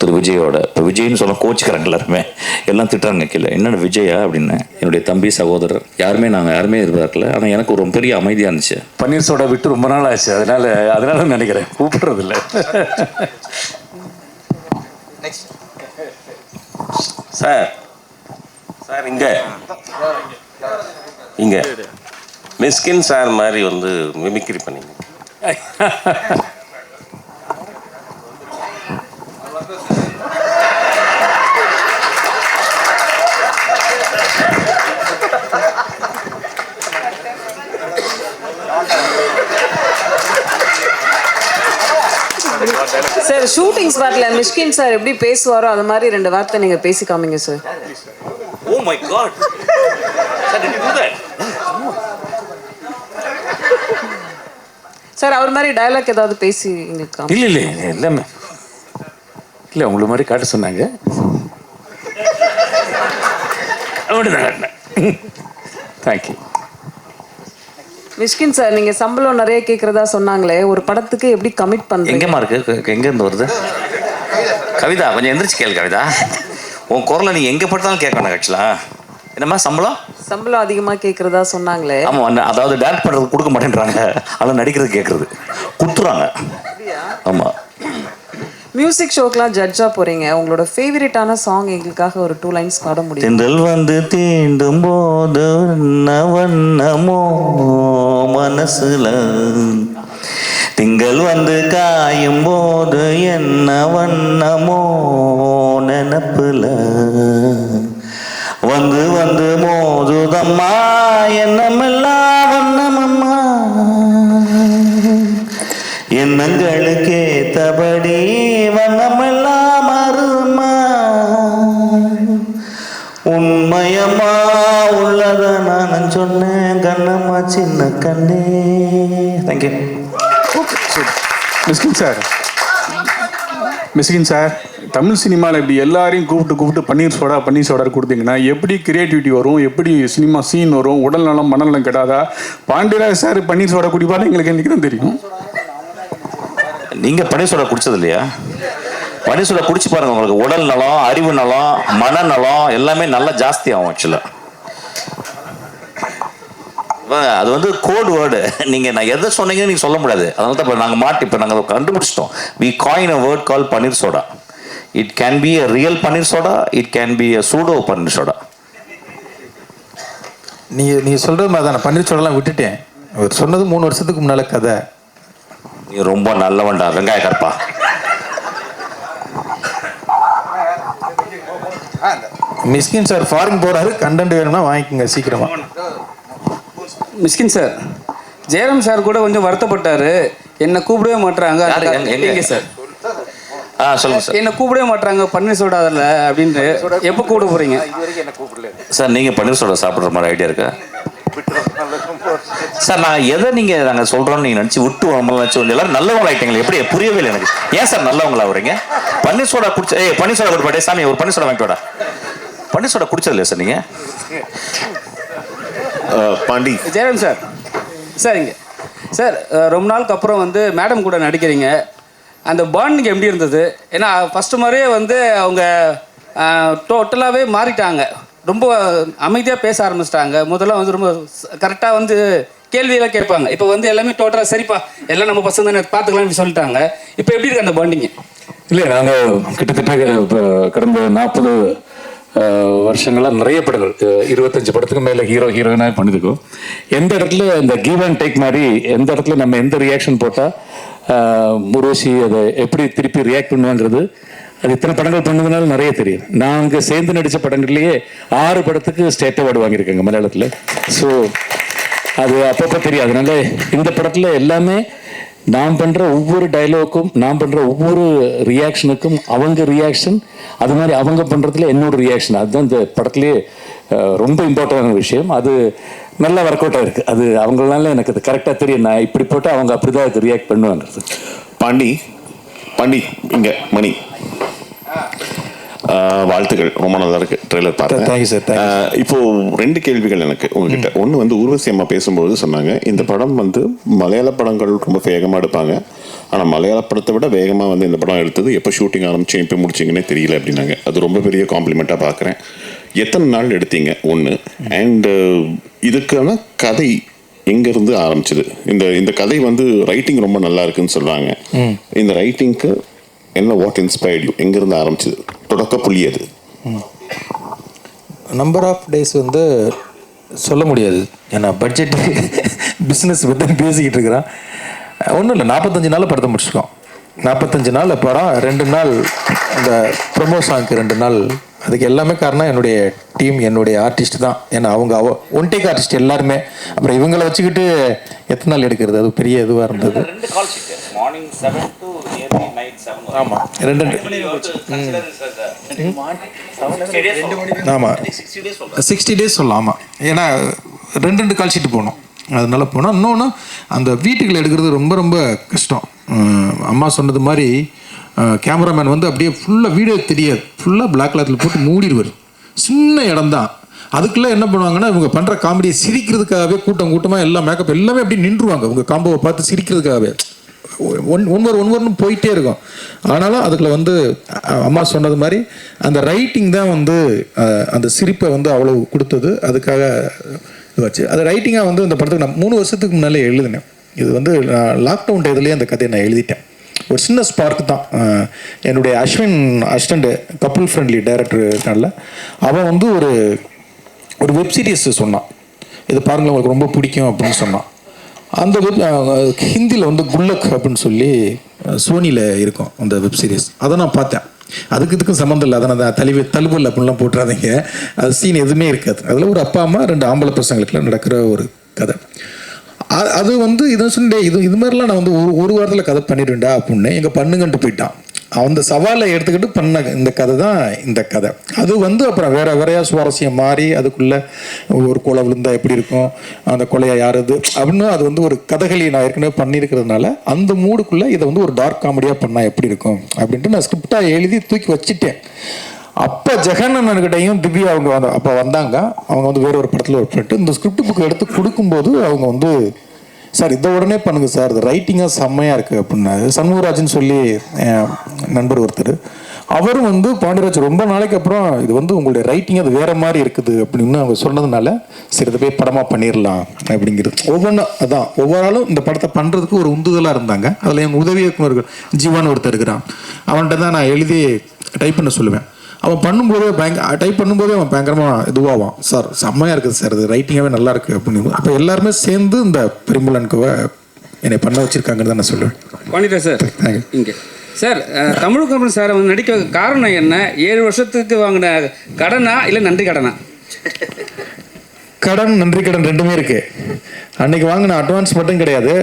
திரு விஜயோட. இப்போ விஜய்னு சொல்ல கோச்சுக்கிறாங்க எல்லாருமே, எல்லாம் திட்டுறாங்க கீழே. என்னென்ன விஜயா அப்படின்னு. என்னுடைய தம்பி சகோதரர் நாங்கள் யாருமே எதிர்பார்க்கல. ஆனால் எனக்கு ஒரு பெரிய அமைதியாக இருந்துச்சு. பன்னீர் சோடா விட்டு ரொம்ப நாள் ஆச்சு, அதனால நினைக்கிறேன் கூப்பிடுறதில்ல. சார் சார் இங்கே மிஸ்கின் சார் மாதிரி வந்து மிமிக்ரி பண்ணிங்க. சார் ஷூட்டிங் ஸ்பாட்ல மிஷ்கின் சார் எப்படி பேசுவாரோ அது மாதிரி 2 வார்த்தை நீங்க பேசி காமிங்க sir. Oh my God sir, did you do that? Sir அவர் மாதிரி டயலாக் ஏதாவது பேசி எங்களுக்கு காமி. இல்லை எல்லாமே இல்லை, உங்களை மாதிரி காட்ட சொன்னாங்க. தேங்க்யூ. மிஷ்கின் சார் நீங்க சம்பளம் நிறைய கேட்கறதா சொன்னாங்களே, ஒரு படத்துக்கு எப்படி கமிட் பண்றீங்க? எங்கம்மா இருக்கு, எங்க இருந்து வருது? கவிதா கொஞ்சம் எந்திரிச்சு கேளு. கவிதா உன் குரலை நீ எங்க பட்டாலும் கேட்கணும். ஆக்சுவலா என்னம்மா சம்பளம் அதிகமா கேட்கறதா சொன்னாங்களே. ஆமா, அதாவது டான்ஸ் பண்றது கொடுக்க மாட்டேன்றாங்க, அதான் நடிக்கிறது கேட்கறது குத்துறாங்க. ஆமா, மியூசிக் ஷோக்கெல்லாம் ஜட்ஜா போறீங்க, உங்களோட ஃபேவரட்டான சாங் எங்களுக்காக ஒரு 2 லைன்ஸ் பாட முடியும்? தென்றல் வந்து தீண்டும் போது வண்ணமோ மனசுல, திங்கள் வந்து காயும் போது என்ன வண்ணமோ நினப்புல, வந்து வந்து மோதுதம்மா எண்ணமெல்லாம் வண்ணமம்மா, எண்ணங்களுக்கு ஏத்தபடி வண்ணமெல்லாம் மாறுமா, உண்மையம்மா உள்ளத நான் சொன்னேன் கண்ணம்மா சின்ன கண்ணே. தேங்க்யூ. மிஸ்கின் சார், தமிழ் சினிமாவில் இப்படி எல்லாரையும் கூப்பிட்டு பன்னீர் சோடா கொடுத்தீங்கன்னா எப்படி கிரியேட்டிவிட்டி வரும், எப்படி சினிமா சீன் வரும், உடல் நலம் மனநலம் கெடாதா? பாண்டியராஜ் சார் பன்னீர் சோடா குடிப்பாரு எங்களுக்கு இன்னைக்கு தான் தெரியும். நீங்க பன்னீர் சோடா குடிச்சது இல்லையா? பன்னீர் சோடா குடிச்சு பாருங்க, உங்களுக்கு உடல் நலம், அறிவு நலம், மனநலம் எல்லாமே நல்லா ஜாஸ்தி ஆகும். ஆக்சுவலா அது வந்து கோட் வேர்டு. நீங்க நான் எதை சொன்னீங்கன்னு நீங்க சொல்ல முடியாது. அதனால தான் இப்போ நாங்கள் கண்டுபிடிச்சிட்டோம். We coin a word called paneer soda. It can be a real paneer soda, it can be a pseudo paneer soda. நீ சொல்றது மாதிரி தான். பன்னீர் சோடாலாம் விட்டுட்டேன். அவர் சொன்னது 3 வருஷத்துக்கு முன்னால கதை. நீ ரொம்ப நல்லவன்டா வெங்காய கற்பா. மிஸ்கின் சார் ஃபாரின் போறாரு, கண்டென்ட் வேணும்னா வாங்கிக்கோங்க சீக்கிரமா. மிஸ்கின் சார், ஜெயராம் சார் கூட கொஞ்சம் வருத்தப்பட்டாரு, என்னை கூப்பிடவே மாட்டுறாங்க. எங்க சார்? சொல்லுங்க சார். என்ன கூப்பிடவே மாட்டாங்க பன்னீர் சோடா அதில் அப்படின்ட்டு. எப்போ கூப்பிட போறீங்க சார்? நீங்க பன்னீர் சோடா சாப்பிட்ற மாதிரி ஐடியா இருக்கா சார்? நான் எதை நாங்கள் சொல்றோம்னு நீங்க நினைச்சு விட்டு நினைச்சு எல்லாரும் நல்லவங்களா ஆயிட்டீங்களா? எப்படி புரியவே இல்லை எனக்கு. ஏன் சார் நல்லவங்களா வரீங்க? பன்னீர் சோடா குடிச்ச பன்னீர் சோடா கொடுப்பாட்டே சாமி, ஒரு பன்னீர் சோடா வாங்கிட்டு வாடா. பன்னீர் சோடா குடிச்சது இல்லையா சார் நீங்க? பாண்டி ஜெயராம் சார், சார் இங்கே சார் ரொம்ப நாளுக்கு அப்புறம் வந்து மேடம் கூட நடிக்கிறீங்க. அந்த பாண்டிங் எப்படி இருந்தது? ஏன்னா ஃபஸ்ட்டு மாதிரியே வந்து அவங்க டோட்டலாகவே மாறிட்டாங்க, ரொம்ப அமைதியாக பேச ஆரம்பிச்சிட்டாங்க. முதல்ல வந்து ரொம்ப கரெக்டாக வந்து கேள்வியெல்லாம் கேட்பாங்க. இப்போ வந்து எல்லாமே டோட்டலாக சரிப்பா எல்லாம் நம்ம பசங்க தானே பார்த்துக்கலாம்னு சொல்லிட்டாங்க. இப்போ எப்படி இருக்கு அந்த பாண்டிங்கு? இல்லை, நாங்கள் கிட்டத்தட்ட கடந்த 40 வருஷங்களாக நிறைய படங்கள் 25 படத்துக்கு மேலே ஹீரோயினாக பண்ணியிருக்கோம். எந்த இடத்துல இந்த கிவ் அண்ட் டேக் மாதிரி எந்த இடத்துல நம்ம எந்த ரியாக்ஷன் போட்டால் முருகசி அதை எப்படி திருப்பி ரியாக்ட் பண்ணுவாங்கிறது அது இத்தனை படங்கள் பண்ணதுனால நிறைய தெரியும். நாங்கள் சேர்ந்து நடித்த படங்கள்லேயே 6 படத்துக்கு ஸ்டேட் அவார்டு வாங்கியிருக்காங்க மலையாளத்தில். ஸோ அது அப்பப்போ தெரியும். அதனால இந்த படத்தில் எல்லாமே நான் பண்ணுற ஒவ்வொரு டைலாக்கும், நான் பண்ணுற ஒவ்வொரு ரியாக்ஷனுக்கும் அவங்க ரியாக்ஷன், அது மாதிரி அவங்க பண்ணுறதுல என்னோட ரியாக்ஷன், அதுதான் இந்த படத்துலேயே ரொம்ப இம்பார்ட்டண்டான விஷயம். அது நல்லா ஒர்க் அவுட் ஆகிருக்கு. அது அவங்களால எனக்கு அது கரெக்டாக தெரியும். நான் இப்படி போட்டால் அவங்க அப்படி தான் அதுக்கு ரியாக்ட் பண்ணுவாங்கிறது. பாண்டி இங்கே மணி வாழ்த்துக்கள், ரொம்ப நல்லா இருக்கு ட்ரெய்லர் பார்த்தேன். Thank you sir. இப்போ 2 கேள்விகள் எனக்கு உங்ககிட்ட. ஒன்று வந்து ஊர்வசி அம்மா பேசும்போது சொன்னாங்க இந்த படம் வந்து மலையாள படங்கள் ரொம்ப வேகமாக எடுப்பாங்க, ஆனால் மலையாள படத்தை விட வேகமாக வந்து இந்த படம் எடுத்தது எப்போ ஷூட்டிங் ஆரம்பிச்சு எப்போ முடிச்சிங்கன்னே தெரியல அப்படின்னாங்க. அது ரொம்ப பெரிய காம்ப்ளிமெண்ட்டாக பார்க்குறேன். எத்தனை நாள் எடுத்தீங்க ஒன்று, அண்டு இதுக்கான கதை எங்கேருந்து ஆரம்பிச்சது? இந்த கதை வந்து ரைட்டிங் ரொம்ப நல்லா இருக்குன்னு சொல்கிறாங்க. இந்த ரைட்டிங்க்கு என்ன, வாட் இன்ஸ்பயர்ட் யூ? எங்கேருந்து ஆரம்பிச்சது? தொடக்க புள்ளி அது? நம்பர் ஆஃப் டேஸ் வந்து சொல்ல முடியாது, ஏன்னா பட்ஜெட் பிஸ்னஸ் பற்றி பேசிக்கிட்டு இருக்கிறான். ஒன்றும் இல்லை, 45 நாள் படத்தை முடிச்சிருக்கோம். 45 நாள் படம், 2 நாள் இந்த ப்ரொமோ சாங்க்கு 2 நாள். அதுக்கு எல்லாமே காரணம் என்னுடைய டீம், என்னுடைய ஆர்டிஸ்ட் தான். ஏன்னா அவங்க ஒன் டேக் ஆர்டிஸ்ட் எல்லாருமே. அப்புறம் இவங்களை வச்சுக்கிட்டு எத்தனை நாள் எடுக்கிறது, அது பெரிய இதுவாக இருந்தது. ஆமாம், 60 டேஸ் சொல்லலாம். ஆமாம், ஏன்னா 2 கால் ஷீட்டு போகணும், அதனால போனோம். இன்னொன்று, அந்த வீட்டுக்குள்ள எடுக்கிறது ரொம்ப ரொம்ப கஷ்டம். அம்மா சொன்னது மாதிரி கேமராமேன் வந்து அப்படியே ஃபுல்லாக வீடியோ தெரியாது, ஃபுல்லாக பிளாக் கிளாத்தில் போட்டு மூடிடுவார். சின்ன இடம் தான். அதுக்குள்ளே என்ன பண்ணுவாங்கன்னா, இவங்க பண்ணுற காமெடியை சிரிக்கிறதுக்காகவே கூட்டமாக எல்லாம் மேக்கப் எல்லாமே அப்படியே நின்றுவாங்க. இவங்க காம்போவை பார்த்து சிரிக்கிறதுக்காகவே ஒன்வர்னு போயிட்டே இருக்கும். ஆனாலும் அதுக்குள்ள வந்து அம்மா சொன்னது மாதிரி அந்த ரைட்டிங் தான் வந்து அந்த சிரிப்பை வந்து அவ்வளோ கொடுத்தது. அதுக்காக இதுவாச்சு. அது ரைட்டிங்காக வந்து இந்த படத்துக்கு நான் 3 வருஷத்துக்கு முன்னாலே எழுதினேன். இது வந்து லாக்டவுன் டயத்துலேயே அந்த கதையை நான் எழுதிட்டேன். ஒரு சின்ன ஸ்பார்க் தான். என்னுடைய Ashwin assistant, couple friendly director இருக்கான்ல, அவன் வந்து ஒரு வெப் சீரிஸ் சொன்னான், இது பாருங்கள் உங்களுக்கு ரொம்ப பிடிக்கும் அப்படின்னு சொன்னான். அந்த ஹிந்தியில் வந்து குல்லக் அப்படின்னு சொல்லி சோனியில் இருக்கும் அந்த வெப் சீரிஸ். அதை நான் பார்த்தேன். இதுக்கும் சம்மந்தம் இல்லை, அதை நான் தழுவல் அப்படின்லாம் போட்டுறாதீங்க. அது சீன் எதுவுமே இருக்காது. அதில் ஒரு அப்பா அம்மா 2 ஆம்பளை பசங்களுக்குலாம் நடக்கிற ஒரு கதை. அது வந்து இதை சொல்லி இது மாதிரிலாம் நான் வந்து ஒரு வாரத்தில் கதை பண்ணிடுவேன்டா அப்படின்னு எங்கள் பண்ணுங்கன்ட்டு போயிட்டான். அந்த சவாலை எடுத்துக்கிட்டு பண்ண இந்த கதை தான் இந்த கதை. அது வந்து அப்புறம் வேறையா சுவாரஸ்யம் மாறி அதுக்குள்ளே ஒரு கொலை விழுந்தா எப்படி இருக்கும், அந்த கொலையை யாருது அப்படின்னு அது வந்து ஒரு கதைகளி நான் ஏற்கனவே பண்ணியிருக்கிறதுனால அந்த மூடுக்குள்ளே இதை வந்து ஒரு டார்க் காமெடியாக பண்ணால் எப்படி இருக்கும் அப்படின்ட்டு நான் ஸ்கிரிப்டாக எழுதி தூக்கி வச்சுட்டேன். அப்போ ஜெகண்ணன்கிட்டையும் திவ்யா அவங்க அப்போ வந்தாங்க. அவங்க வந்து வேற ஒரு படத்தில் ஒர்க் பண்ணிட்டு இந்த ஸ்கிரிப்ட் புக்கு எடுத்து கொடுக்கும்போது அவங்க வந்து, சார் இதை உடனே பண்ணுங்கள் சார், இது ரைட்டிங்காக செம்மையாக இருக்குது அப்படின்னாரு. சண்முகராஜன் சொல்லி நண்பர் ஒருத்தர், அவரும் வந்து பாண்டியராஜ் ரொம்ப நாளைக்கு அப்புறம் இது வந்து உங்களுடைய ரைட்டிங் அது வேறு மாதிரி இருக்குது அப்படின்னு அவங்க சொன்னதுனால சரி இதை போய் படமாக பண்ணிடலாம் அப்படிங்கிறது. ஒவ்வொரு ஆளும் இந்த படத்தை பண்ணுறதுக்கு ஒரு உந்துதலாக இருந்தாங்க. அதில் எங்கள் உதவி இயக்குனர்கள் ஜீவான்னு ஒருத்தர் இருக்கிறான். அவன்கிட்ட தான் நான் எழுதி டைப் பண்ண சொல்லுவேன். அவன் பண்ணும்போதே டைப் பண்ணும்போதே அவன் பயங்கரமாக இதுவாகும், சார் செம்மையாக இருக்குது சார், இது ரைட்டிங்காகவே நல்லா இருக்குது அப்படின்னு. அப்போ எல்லாருமே சேர்ந்து இந்த பெரும்புலனுக்குவை என்னை பண்ண வச்சுருக்காங்கன்னு தான் நான் சொல்லுவேன். பாண்டியராஜ் சார் இங்கே சார், தமிழ்கமரன் சாரை வந்து நடிக்க காரணம் என்ன? 7 வருஷத்துக்கு வாங்கின கடனா இல்லை நன்றி கடனா? கடன் நன்றி கடன் ரெண்டுமே இருக்குது. அன்றைக்கி வாங்கின அட்வான்ஸ் மட்டும் கிடையாது.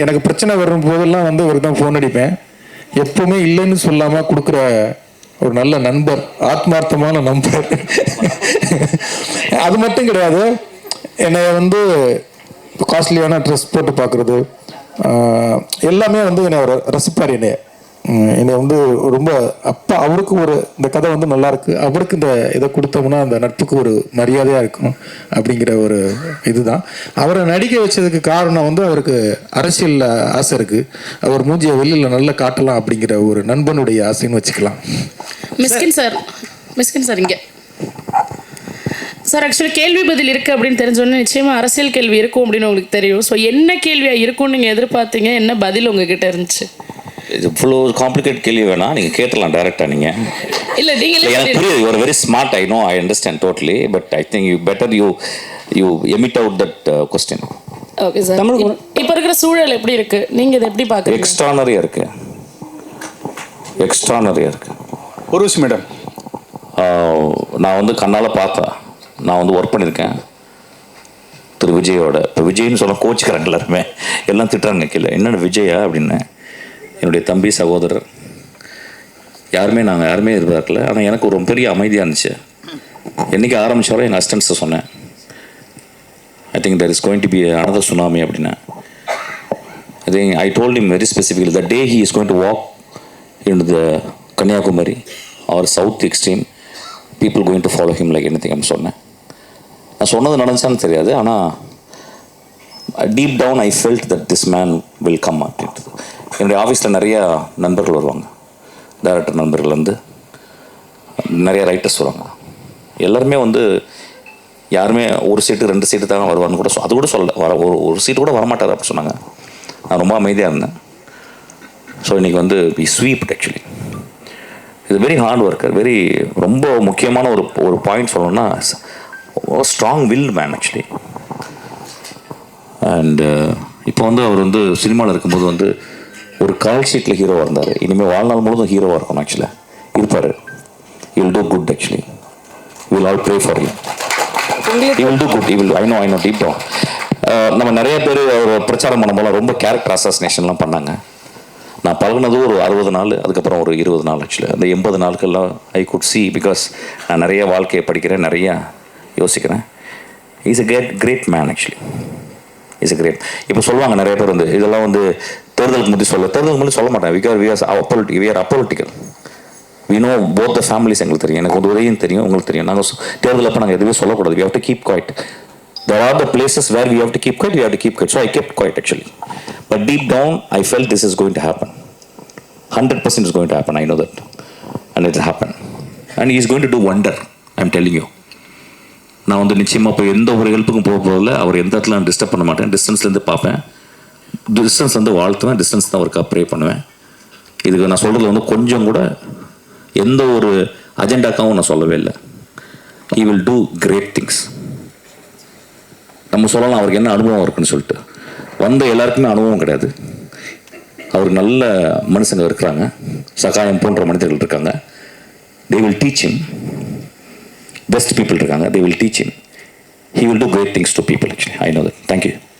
எனக்கு பிரச்சனை வரும் போதெல்லாம் வந்து ஒரு தான் ஃபோன் அடிப்பேன். எப்போவுமே இல்லைன்னு சொல்லாமல் கொடுக்குற ஒரு நல்ல நண்பர், ஆத்மார்த்தமான நண்பர். அது மட்டும் கிடையாது, என்னை வந்து காஸ்ட்லியான ட்ரெஸ் போட்டு பார்க்குறது எல்லாமே வந்து என்னை ரசிப்பார். என்னை வந்து ரொம்ப அப்பா அவருக்கு ஒரு இந்த கதை வந்து நல்லாயிருக்கு, அவருக்கு இந்த இதை கொடுத்தோம்னா அந்த நட்புக்கு ஒரு மரியாதையாக இருக்கும் அப்படிங்கிற ஒரு இதுதான். அவரை நடிக்க வச்சதுக்கு காரணம் வந்து அவருக்கு அரசியலில் ஆசை இருக்குது, அவர் மூஞ்சியை வெளியில் நல்லா காட்டலாம் அப்படிங்கிற ஒரு நண்பனுடைய ஆசைன்னு வச்சுக்கலாம். மிஸ்கின் சார் இங்கே சார் ஆக்சுவலி கேள்வி பதில் இருக்குது அப்படின்னு தெரிஞ்சோன்னே நிச்சயமாக அரசியல் கேள்வி இருக்கும் அப்படின்னு உங்களுக்கு தெரியும். ஸோ என்ன கேள்வியாக இருக்கும்னு நீங்கள் எதிர்பார்த்தீங்க, என்ன பதில் உங்ககிட்ட இருந்துச்சு? இது இவ்வளோ காம்ப்ளிகேட் கேள்வி வேணாம், நீங்கள் கேட்டலாம் டேரெக்டாக. நீங்கள் இல்லை நீங்கள் எனக்கு புரியுது, you are very smart, I know, I understand totally, but I think you better you emit out that question. Okay sir, இப்போ இருக்கிற சூழல் எப்படி இருக்குது, நீங்கள் இதை எப்படி பார்க்குறீங்க? எக்ஸ்ட்ரானரியாக இருக்குது. ஒரு விஷயம் மேடம், நான் வந்து கண்ணால் பார்த்தேன், நான் வந்து ஒர்க் பண்ணியிருக்கேன் திரு விஜயோட. இப்போ விஜய்னு சொல்ல கோச்சிக்கிறாங்க எல்லாருமே, எல்லாம் திட்டுறாங்க கீழே, என்னென்ன விஜயா அப்படின்னு. என்னுடைய தம்பி சகோதரர் நாங்கள் யாருமே எதிர்பார்க்கல. ஆனால் எனக்கு ஒரு பெரிய அமைதியாக இருந்துச்சு. என்றைக்கு ஆரம்பித்தாலும் எங்கள் அசிஸ்டன்ஸை சொன்னேன், I think there is going to be another tsunami அப்படின்னா. I think I told him very specifically the day he is going to walk into the Kanyakumari or south extreme, people going to follow him like anything அப்படின்னு சொன்னேன். நான் சொன்னது நடந்துச்சான்னு தெரியாது, ஆனால் deep down I felt that this man will come அப்படின்றது. என்னுடைய ஆஃபீஸில் நிறையா நண்பர்கள் வருவாங்க, டைரக்டர் நண்பர்கள் வந்து நிறைய ரைட்டர்ஸ் வருவாங்க. எல்லாருமே வந்து யாருமே ஒரு சீட்டு 2 சீட்டு தான் வருவான்னு கூட அது கூட சொல்ல வர ஒரு சீட்டு கூட வரமாட்டார் அப்படி சொன்னாங்க. நான் ரொம்ப அமைதியாக இருந்தேன். ஸோ இன்றைக்கி வந்து வி ஸ்வீப்ட் ஆக்சுவலி. இது வெரி ஹார்ட் ஒர்க்கர், வெரி ரொம்ப முக்கியமான ஒரு பாயிண்ட் சொல்லணும்னா strong will man actually. And இப்போ வந்து அவர் வந்து சினிமாவில் இருக்கும்போது வந்து ஒரு கால் ஷீட்டில் ஹீரோவாக இருந்தார். இனிமேல் வாழ்நாள் முழுவதும் ஹீரோவாக இருக்கணும் ஆக்சுவலாக இருப்பார். He will do good actually. We will all pray for him. He will do good. I know deep down. நம்ம நிறைய பேர் அவர் பிரச்சாரம் பண்ணும்போது ரொம்ப கேரக்டர் அசாசினேஷன்லாம் பண்ணாங்க. நான் பழகினது ஒரு 60 நாள், அதுக்கப்புறம் ஒரு 20 நாள் ஆக்சுவலி. அந்த 80 நாட்கள்லாம் ஐ குட் சி, பிகாஸ் நான் நிறைய வாழ்க்கையை படிக்கிறேன், நிறையா யோசிக்கிறேன். Is a great man actually. Is a great. இப்போ சொல்லுவாங்க நிறைய பேர் வந்து இதெல்லாம் வந்து தேர்தலுக்கு முன்னாடி சொல்ல மாட்டேன். Because we are apolitical. We know both the families. எங்களுக்கு தெரியும், எனக்கு உதவியும் தெரியும், உங்களுக்கு தெரியும். நாங்கள் தேர்தல் அப்போ நாங்கள் எதுவுமே சொல்லக்கூடாது. We have to keep quiet. There are the places where we have to keep quiet, we have to keep quiet. So I kept quiet actually. But deep down, I felt this is going to happen. 100% is going to happen, I know that. And it will happen. And he is going to do wonder, I'm telling you. நான் வந்து நிச்சயமாக போய் எந்த ஒரு ஹெல்ப்புக்கும் போகிறதில்ல. அவர் எந்த இடத்துல நான் டிஸ்டர்ப் பண்ண மாட்டேன். டிஸ்டன்ஸ்லேருந்து பார்ப்பேன், டிஸ்டன்ஸ்லேருந்து வாழ்த்துவேன், டிஸ்டன்ஸ் தான் அவருக்கு ப்ரே பண்ணுவேன். இதுக்கு நான் சொல்கிறது வந்து கொஞ்சம் கூட எந்த ஒரு அஜெண்டாக்காவும் நான் சொல்லவே இல்லை. He will do great things. நம்ம சொல்லலாம் அவருக்கு என்ன அனுபவம் இருக்குன்னு சொல்லிட்டு. வந்த எல்லாருக்குமே அனுபவம் கிடையாது. அவருக்கு நல்ல மனுஷங்க இருக்கிறாங்க, சகாயம் போன்ற மனிதர்கள் இருக்காங்க. They will teach him. Best people இருக்காங்க, they will teach him. He will do great things to people actually. I know that. Thank you.